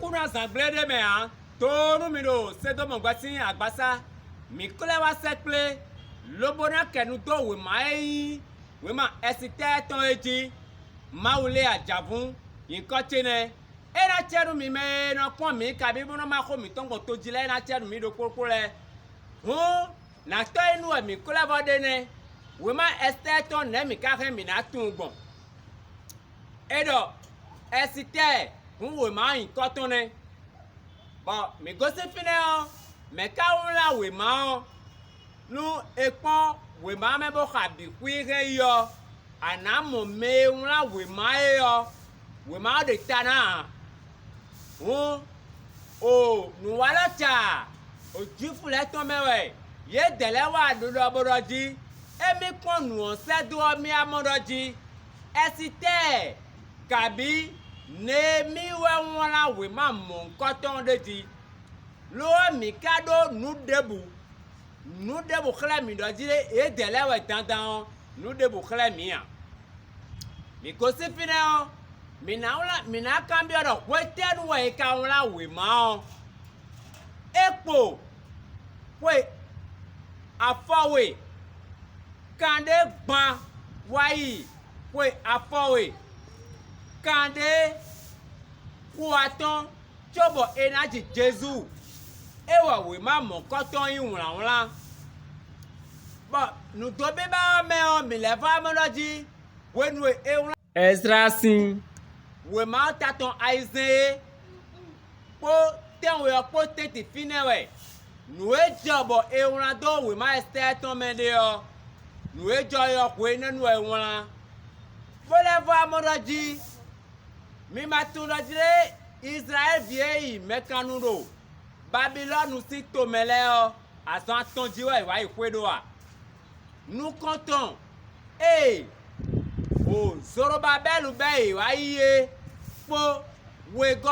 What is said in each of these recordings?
kuna zangle de me hein to nu mi do Sédomongbè si agbasa mi kle wa sekple lobona kenu do we ma Esther ton eji maule ajavun nkan tene ena cheru mi me no pon mi kabi bono ma ko mi tongo to jile na cheru mi do popo le na to enu e mi kle bo de ne we ma Esther ton ne mi ka mi na tun gbon edo Esther we ma nkan ton ne bo mi go se fine o me ka won we ma o nu epon we ma me bo ka bi kwire yo anamo me won we ma yo we ma de tana nu wala cha o jifu le ton mewe ye dele wa do do boroji emi kon nu on se do mi amoroji Esther kabi ne mi we won la we ma mo nkan ton de ti lo mi kado nu debu khle mi do ji e dele we dandan nu debu khle mi a mi ko si fine o mina kambia do kweten we ka wala we ma o epo we afawe kande gban wayi we afawe kande kuaton chobo energy Jesu ewa we ma mo koton yin wala but nu do be ba me o mi le fa mo loji when we e Ezra sin we ma taton aize po ten we po tete fine we nu e jobo e won do we ma Esther ton me de o nu e joyo ko nenu e won bo le fa mo loji mi ma tun loji Israel vie mekanu ro Babylone si to mele o asan ton jiwe wa ikwedo a nu konton Zorobabel be wa iye po we go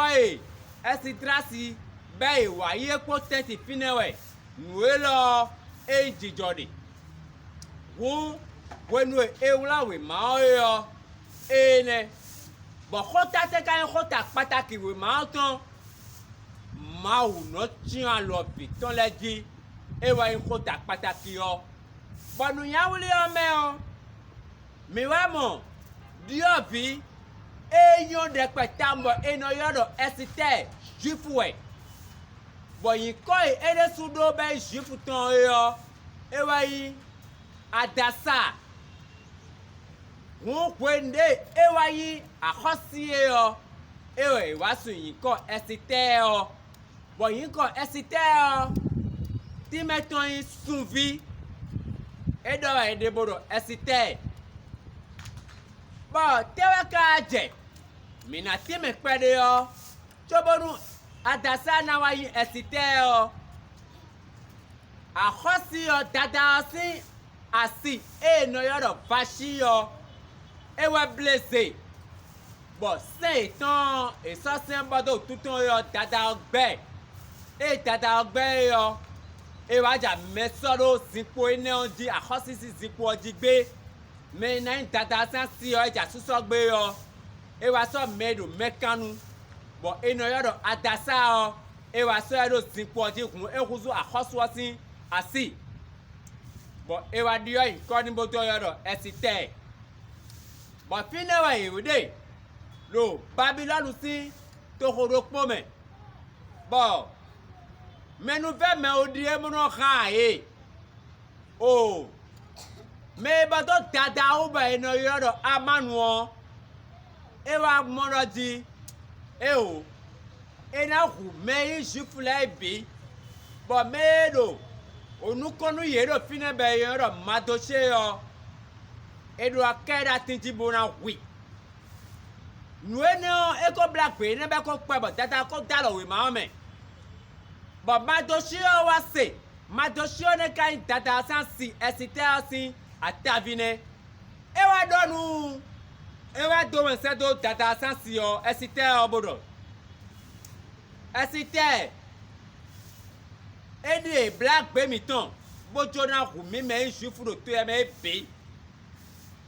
esitrasi be wa iye po 30 finewe nu e lo ejijode we nu ewla we ma o yo ene bo khota te kan khota pataki we ma ton ma ou no tian lo bi ton le di e wa khota pataki yo bo nu ya wuli o me o mi wa mo dio bi eyon de petambo eno yodo Esther juifu we bo yin ko ere sudo be juifu ton yo e wa yi adasa won kwende e wa yi akhosi yo e we wa sun yin ko Esther o bo yin ko Esther o ti meton yin sunvi e do e de bodo Esther bo tewe ka je mina ti me pede yo chobonu adasa na wa yi Esther o akhosi yo dada si asi e no yodo fashi yo e wa blessé bo se ton e so se bodo tuton yo dada ogbe e dada ogbe yo e wa ja mesoro sipo ene onji akhosi si sipo oji gbe me na dada san si yo ja suso gbe yo e wa so medo mekanu bo eno yodo adasa o e wa so yodo sipo oji kun e kuzu akhoso sin asi bo e wa dio nko ni bodo yodo Esther bo fine wa iwde lo Babylone si to hodopo me bo menu ve me odie mo no khan me ba to dada o ba eno yodo amanu o e wa moroji ena hu me jifula bi bo me do onukonu yero fine be yodo madoche yo edo akeda tinji bona wi nueno eko black pe ne be ko pe bo dada ko dalo we ma me bo madoche o wa se madoche ne kan dada san si Esther si atavine e wa donu e wa do we se do dada san si o Esther obodo Esther ede black be mi ton bo jona hu mi me jufu do to e me be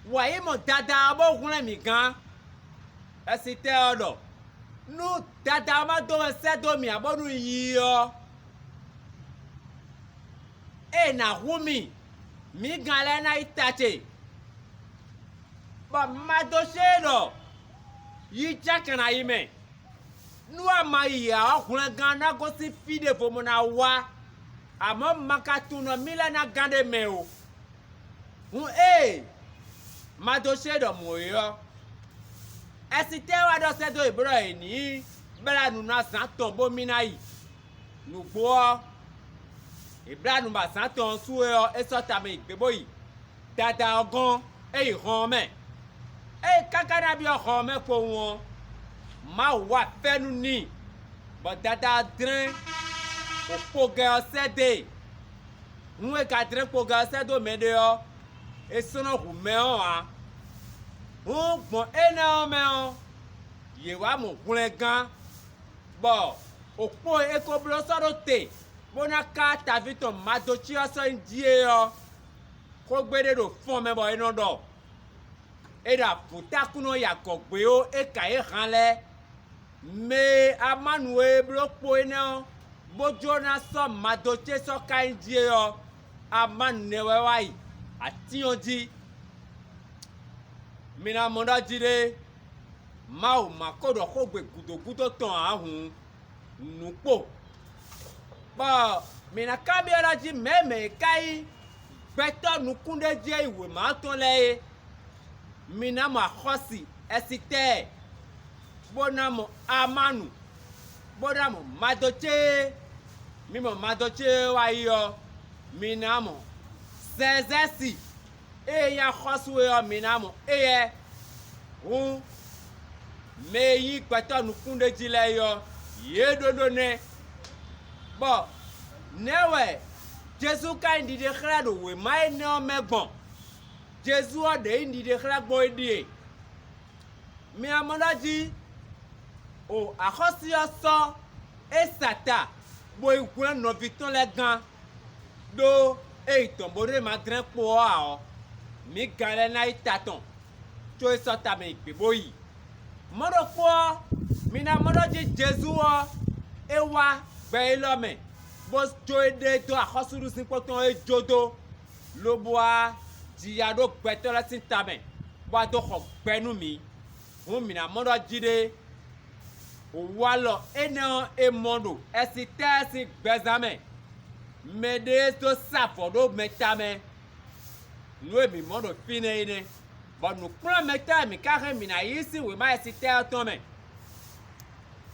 wa yi mo dada bo hun mi gan Esther odo nu dada ma do se do mi abonu yi yo e na humi mi ganle na itache ba ma do shedo yi jakana yi me nu ama ya ohun gan na go si fide fo mo na wa amo makatu no mile na gande me o ma do shedo mo yo esite wa do se do ibro eni bela nu na san ton bo mi na yi nu gbo ibra nu ba san ton su e o eso ta me igbebo yi dada ogan e ran me kakana bi o me po won ma wa fenu ni but dada dren o poge o sede nwe ka dren poge o sedo me de o esono hu me o a o gbon ena o me o ye wa mo gun gan bo opo eko blo soro te bona ka ta vito madochi o so ndie o ko gbede do fon me bo eno do era puta kuno ya kogbe o e ka e hanle me amanue blokpo ena bojo na so madoche so ka ndie o amane we wai ati oji mina mondo jire ma o makodo ko gbe gudogudo ton ahun nupo ba mina kabiara ji meme kai beto nukunde je iwe ma ton le mina ma khosi Esther bonamo amanu bonamo madoche mimo madoche wa yo minamo sezesi ya khosu yo minamo me yi beto nukunde ji le yo ye dodo ne bo newe Jesu ka ndi de khra do we mai no megbon Jesu o de ndi de khra gbo die mi amodaji o akhosi oso esata bo ikun no viton le gan do itombore ma dren po a o mi gale na itaton to esota me igbebo yi modo po mi na modaji Jesu o ewa gbe lo me bo joide to akhosuru sin poton e jodo lo boa ti ya do gbeto la sin tamen bo do kho gbenu mi mi na modo jide o walo ena e mondo Esther si gbezame mede to safo do metame no mi mondo fine ine bo no kura meta mi ka he mi na yisi we ma Esther to me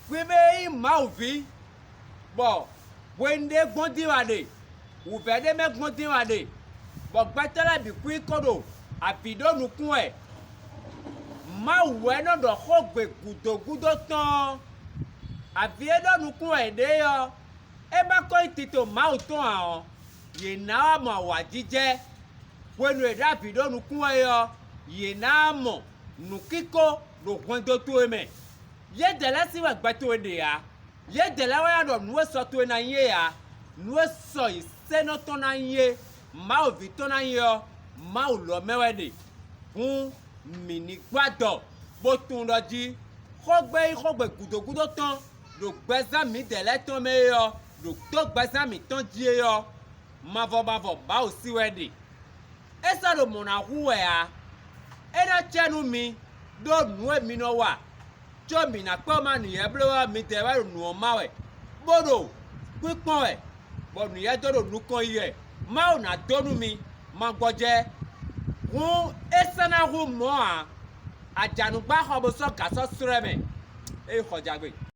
we be ma ovi bo wende gbondi wade uvede me gbondi wade bo gbetela bi ku ikodo apido nukun e ma we no do khogbe gudogudo tan aviedo nukun e de yo e ba ko itito ma uton an ye na mo wa jije wenu e da apido nukun e yo ye na mo nukiko do gbondo to eme ye de la si wa gbeto de ya ye de la wa do nu so to na ye ya nu so ise no to na ye ma o vi to na ye o ma o lo mewede fun mi ni gbado bo tun loji khogbe gudogudo tan lo gbezan mi de le ton me yo lo to gbezan mi ton die yo mavo ba o si wede esa lo mona hu e a era chenu mi do nu e mi no wa jo mi na pe ma ni e blo mi de wa nu o ma we bodo pipon e bo nu ye do nu kan ye ma o na donu mi ma gboje won esana hu mo a ajanu gba ho bo so ka so sure me e khojagbe